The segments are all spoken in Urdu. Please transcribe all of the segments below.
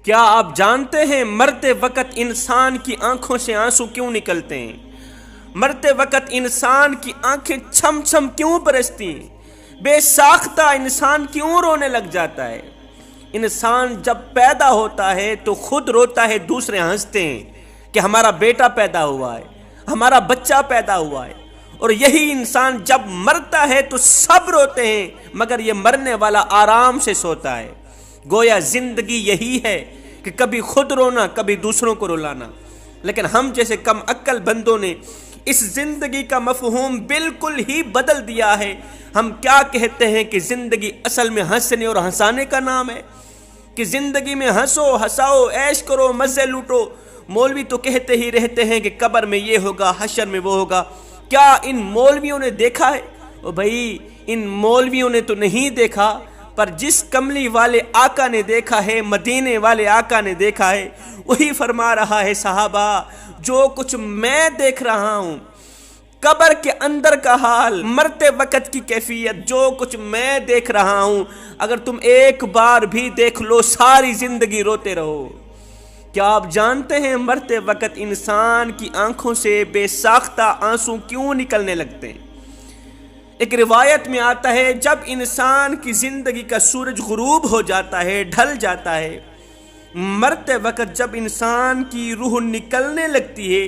کیا آپ جانتے ہیں مرتے وقت انسان کی آنکھوں سے آنسو کیوں نکلتے ہیں؟ مرتے وقت انسان کی آنکھیں چھم چھم کیوں برستی ہیں؟ بے ساختہ انسان کیوں رونے لگ جاتا ہے؟ انسان جب پیدا ہوتا ہے تو خود روتا ہے، دوسرے ہنستے ہیں کہ ہمارا بیٹا پیدا ہوا ہے، ہمارا بچہ پیدا ہوا ہے۔ اور یہی انسان جب مرتا ہے تو سب روتے ہیں، مگر یہ مرنے والا آرام سے سوتا ہے۔ گویا زندگی یہی ہے کہ کبھی خود رونا، کبھی دوسروں کو رلانا۔ لیکن ہم جیسے کم عقل بندوں نے اس زندگی کا مفہوم بالکل ہی بدل دیا ہے۔ ہم کیا کہتے ہیں کہ زندگی اصل میں ہنسنے اور ہنسانے کا نام ہے، کہ زندگی میں ہنسو، ہنساؤ، عیش کرو، مزے لوٹو۔ مولوی تو کہتے ہی رہتے ہیں کہ قبر میں یہ ہوگا، حشر میں وہ ہوگا۔ کیا ان مولویوں نے دیکھا ہے؟ او بھائی، ان مولویوں نے تو نہیں دیکھا، پر جس کملی والے آقا نے دیکھا ہے، مدینے والے آقا نے دیکھا ہے، وہی فرما رہا ہے صحابہ، جو کچھ میں دیکھ رہا ہوں، قبر کے اندر کا حال، مرتے وقت کی کیفیت، جو کچھ میں دیکھ رہا ہوں، اگر تم ایک بار بھی دیکھ لو ساری زندگی روتے رہو۔ کیا آپ جانتے ہیں مرتے وقت انسان کی آنکھوں سے بے ساختہ آنسو کیوں نکلنے لگتے ہیں؟ ایک روایت میں آتا ہے جب انسان کی زندگی کا سورج غروب ہو جاتا ہے، ڈھل جاتا ہے، مرتے وقت جب انسان کی روح نکلنے لگتی ہے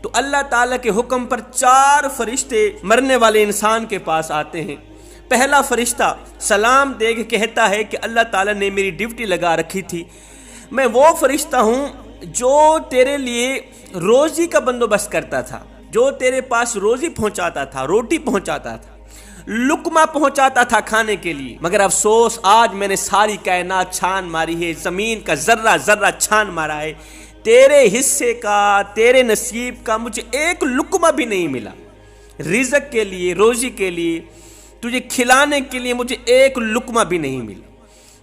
تو اللہ تعالیٰ کے حکم پر 4 فرشتے مرنے والے انسان کے پاس آتے ہیں۔ پہلا فرشتہ سلام دے کے کہتا ہے کہ اللہ تعالیٰ نے میری ڈیوٹی لگا رکھی تھی، میں وہ فرشتہ ہوں جو تیرے لیے روزی کا بندوبست کرتا تھا، جو تیرے پاس روزی پہنچاتا تھا، روٹی پہنچاتا تھا، لقمہ پہنچاتا تھا کھانے کے لیے۔ مگر افسوس، آج میں نے ساری کائنات چھان ماری ہے، زمین کا ذرہ ذرہ چھان مارا ہے، تیرے حصے کا، تیرے نصیب کا مجھے ایک لقمہ بھی نہیں ملا۔ رزق کے لیے، روزی کے لیے، تجھے کھلانے کے لیے مجھے ایک لقمہ بھی نہیں ملا۔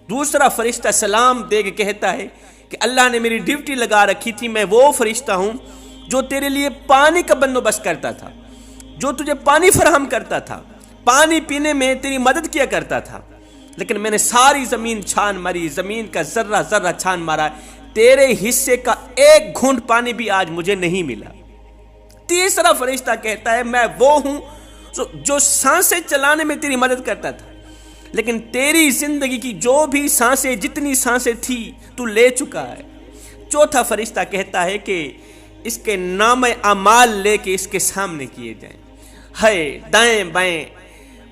دوسرا فرشتہ سلام دے کے کہتا ہے کہ اللہ نے میری ڈیوٹی لگا رکھی تھی، میں وہ فرشتہ ہوں جو تیرے لیے پانی کا بندوبست کرتا تھا، جو تجھے پانی فراہم کرتا تھا، پانی پینے میں تیری مدد کیا کرتا تھا۔ لیکن میں نے ساری زمین چھان ماری، زمین کا ذرہ ذرہ چھان مارا، تیرے حصے کا ایک گھونٹ پانی بھی آج مجھے نہیں ملا۔ تیسرا فرشتہ کہتا ہے میں وہ ہوں جو سانسیں چلانے میں تیری مدد کرتا تھا، لیکن تیری زندگی کی جو بھی سانسیں، جتنی سانسیں تھی تو لے چکا ہے۔ چوتھا فرشتہ کہتا ہے کہ اس کے نام اعمال لے کے اس کے سامنے کیے جائیں۔ ہے دائیں بائیں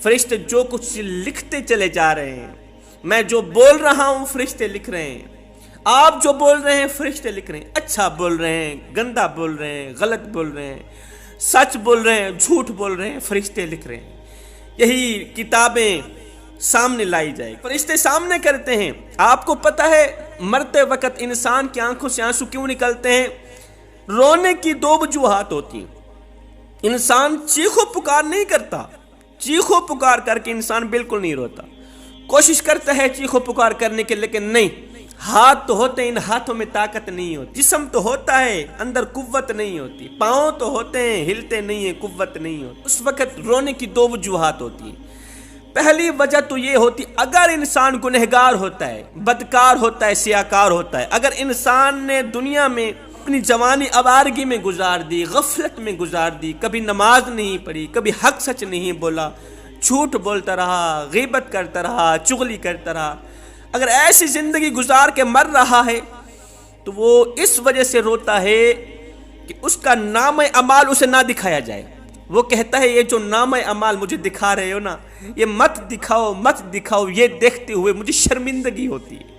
فرشتے جو کچھ لکھتے چلے جا رہے ہیں، میں جو بول رہا ہوں فرشتے لکھ رہے ہیں، آپ جو بول رہے ہیں فرشتے لکھ رہے ہیں، اچھا بول رہے ہیں، گندا بول رہے ہیں، غلط بول رہے ہیں، سچ بول رہے ہیں، جھوٹ بول رہے ہیں، فرشتے لکھ رہے ہیں۔ یہی کتابیں سامنے لائی جائے، فرشتے سامنے کرتے ہیں۔ آپ کو پتہ ہے مرتے وقت انسان کی آنکھوں سے آنسو کیوں نکلتے ہیں؟ رونے کی 2 وجوہات ہوتی ہیں۔ انسان چیخو پکار نہیں کرتا، چیخو پکار کر کے انسان بالکل نہیں روتا، کوشش کرتا ہے چیخو پکار کرنے کے، لیکن نہیں، ہاتھ تو ہوتے ہیں، ان ہاتھوں میں طاقت نہیں ہوتی، جسم تو ہوتا ہے، اندر قوت نہیں ہوتی، پاؤں تو ہوتے ہیں، ہلتے نہیں ہیں، قوت نہیں ہوتی۔ اس وقت رونے کی 2 وجوہات ہوتی ہیں۔ پہلی وجہ تو یہ ہوتی، اگر انسان گنہگار ہوتا ہے، بدکار ہوتا ہے، سیاکار ہوتا ہے، اگر انسان نے دنیا میں اپنی جوانی آوارگی میں گزار دی، غفلت میں گزار دی، کبھی نماز نہیں پڑھی، کبھی حق سچ نہیں بولا، جھوٹ بولتا رہا، غیبت کرتا رہا، چغلی کرتا رہا، اگر ایسی زندگی گزار کے مر رہا ہے تو وہ اس وجہ سے روتا ہے کہ اس کا نام اعمال اسے نہ دکھایا جائے۔ وہ کہتا ہے یہ جو نام اعمال مجھے دکھا رہے ہو نا، یہ مت دکھاؤ، مت دکھاؤ، یہ دیکھتے ہوئے مجھے شرمندگی ہوتی ہے،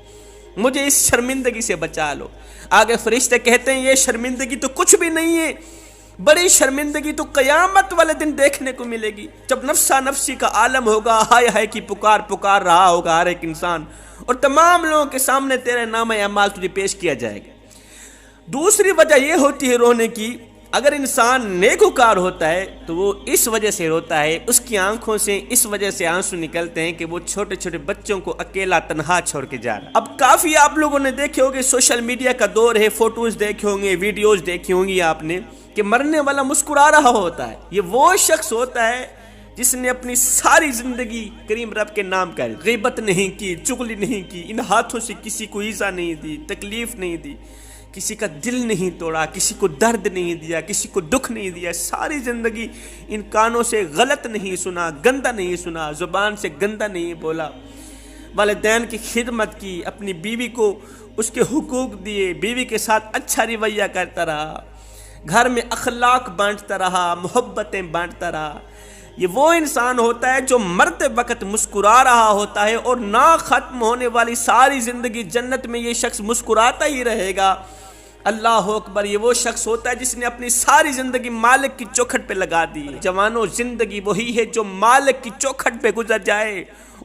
مجھے اس شرمندگی سے بچا لو۔ آگے فرشتے کہتے ہیں یہ شرمندگی تو کچھ بھی نہیں ہے، بڑی شرمندگی تو قیامت والے دن دیکھنے کو ملے گی، جب نفسا نفسی کا عالم ہوگا، ہائے ہائے کی پکار پکار رہا ہوگا ہر ایک انسان، اور تمام لوگوں کے سامنے تیرے نام اعمال تجھے پیش کیا جائے گا۔ دوسری وجہ یہ ہوتی ہے رونے کی، اگر انسان نیکوکار ہوتا ہے تو وہ اس وجہ سے روتا ہے، اس کی آنکھوں سے اس وجہ سے آنسو نکلتے ہیں کہ وہ چھوٹے چھوٹے بچوں کو اکیلا تنہا چھوڑ کے جا رہا ہے۔ اب کافی آپ لوگوں نے دیکھے ہوگے، سوشل میڈیا کا دور ہے، فوٹوز دیکھے ہوں گے، ویڈیوز دیکھی ہوں گی آپ نے، کہ مرنے والا مسکرا رہا ہوتا ہے۔ یہ وہ شخص ہوتا ہے جس نے اپنی ساری زندگی کریم رب کے نام کا غیبت نہیں کی، چغلی نہیں کی، ان ہاتھوں سے کسی کو ایذا نہیں دی، تکلیف نہیں دی، کسی کا دل نہیں توڑا، کسی کو درد نہیں دیا، کسی کو دکھ نہیں دیا، ساری زندگی ان کانوں سے غلط نہیں سنا، گندہ نہیں سنا، زبان سے گندہ نہیں بولا، والدین کی خدمت کی، اپنی بیوی کو اس کے حقوق دیے، بیوی کے ساتھ اچھا رویہ کرتا رہا، گھر میں اخلاق بانٹتا رہا، محبتیں بانٹتا رہا۔ یہ وہ انسان ہوتا ہے جو مرتے وقت مسکرا رہا ہوتا ہے، اور نہ ختم ہونے والی ساری زندگی جنت میں یہ شخص مسکراتا ہی رہے گا۔ اللہ اکبر، یہ وہ شخص ہوتا ہے جس نے اپنی ساری زندگی مالک کی چوکھٹ پہ لگا دی۔ جوانوں، زندگی وہی ہے جو مالک کی چوکھٹ پہ گزر جائے۔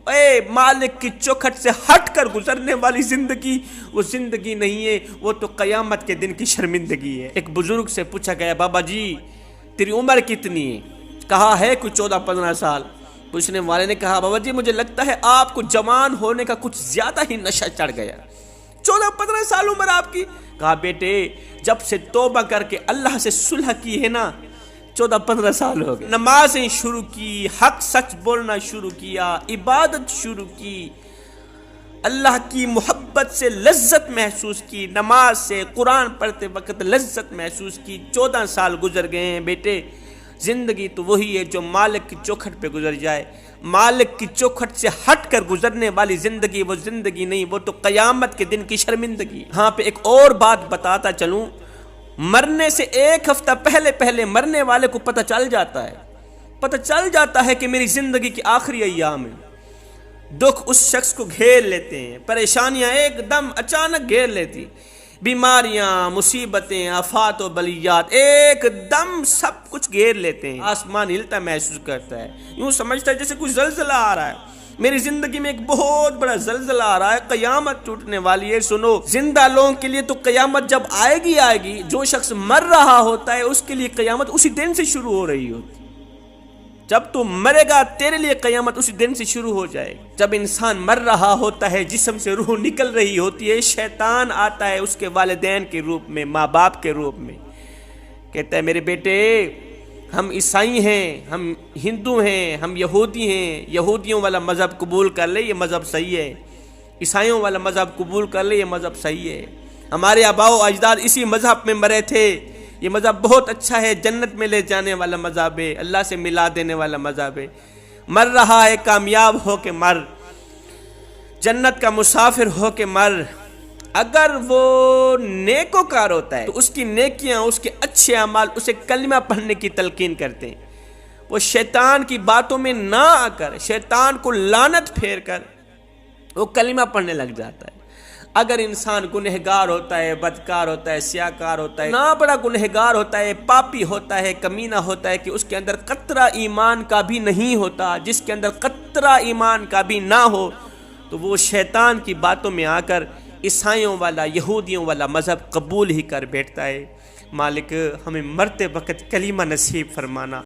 اے مالک کی چوکھٹ سے ہٹ کر گزرنے والی زندگی وہ زندگی نہیں ہے، وہ تو قیامت کے دن کی شرمندگی ہے۔ ایک بزرگ سے پوچھا گیا، بابا جی تیری عمر کتنی ہے؟ کہا ہے کوئی 14-15 سال۔ پوچھنے والے نے کہا، بابا جی مجھے لگتا ہے آپ کو جوان ہونے کا کچھ زیادہ ہی نشہ چڑھ گیا، 14-15 سال عمر آپ کی۔ کہا بیٹے جب سے توبہ کر کے اللہ سے صلح کی ہے نا، 14-15 سال ہو گئے، نمازیں شروع کی، حق سچ بولنا شروع کیا، عبادت شروع کی، اللہ کی محبت سے لذت محسوس کی، نماز سے، قرآن پڑھتے وقت لذت محسوس کی، 14 سال گزر گئے ہیں بیٹے۔ زندگی تو وہی ہے جو مالک کی چوکھٹ پہ گزر جائے، مالک کی چوکھٹ سے ہٹ کر گزرنے والی زندگی وہ زندگی نہیں، وہ تو قیامت کے دن کی شرمندگی۔ ہاں پہ ایک اور بات بتاتا چلوں، مرنے سے ایک ہفتہ پہلے مرنے والے کو پتہ چل جاتا ہے کہ میری زندگی کی آخری ایام ہے۔ دکھ اس شخص کو گھیر لیتے ہیں، پریشانیاں ایک دم اچانک گھیر لیتی، بیماریاں، مصیبتیں، آفات و بلیات ایک دم سب کچھ گھیر لیتے ہیں۔ آسمان ہلتا محسوس کرتا ہے، یوں سمجھتا ہے جیسے کوئی زلزلہ آ رہا ہے۔ میری زندگی میں ایک بہت بڑا زلزلہ آ رہا ہے، قیامت ٹوٹنے والی ہے۔ سنو، زندہ لوگوں کے لیے تو قیامت جب آئے گی، جو شخص مر رہا ہوتا ہے اس کے لیے قیامت اسی دن سے شروع ہو رہی ہوتی۔ جب تو مرے گا تیرے لیے قیامت اسی دن سے شروع ہو جائے۔ جب انسان مر رہا ہوتا ہے، جسم سے روح نکل رہی ہوتی ہے، شیطان آتا ہے اس کے والدین کے روپ میں، ماں باپ کے روپ میں، کہتا ہے میرے بیٹے ہم عیسائی ہیں، ہم ہندو ہیں، ہم یہودی ہیں، یہودیوں والا مذہب قبول کر لے، یہ مذہب صحیح ہے، عیسائیوں والا مذہب قبول کر لے، یہ مذہب صحیح ہے، ہمارے آباء و اجداد اسی مذہب میں مرے تھے، یہ مذہب بہت اچھا ہے، جنت میں لے جانے والا مذہب ہے، اللہ سے ملا دینے والا مذہب ہے۔ مر رہا ہے، کامیاب ہو کے مر، جنت کا مسافر ہو کے مر۔ اگر وہ نیکوکار ہوتا ہے تو اس کی نیکیاں، اس کے اچھے اعمال اسے کلمہ پڑھنے کی تلقین کرتے ہیں، وہ شیطان کی باتوں میں نہ آ کر، شیطان کو لعنت پھیر کر وہ کلمہ پڑھنے لگ جاتا ہے۔ اگر انسان گنہگار ہوتا ہے، بدکار ہوتا ہے، سیاکار ہوتا ہے، نہ بڑا گنہگار ہوتا ہے، پاپی ہوتا ہے، کمینہ ہوتا ہے کہ اس کے اندر قطرہ ایمان کا بھی نہیں ہوتا، جس کے اندر قطرہ ایمان کا بھی نہ ہو، تو وہ شیطان کی باتوں میں آ کر عیسائیوں والا، یہودیوں والا مذہب قبول ہی کر بیٹھتا ہے۔ مالک ہمیں مرتے وقت کلمہ نصیب فرمانا۔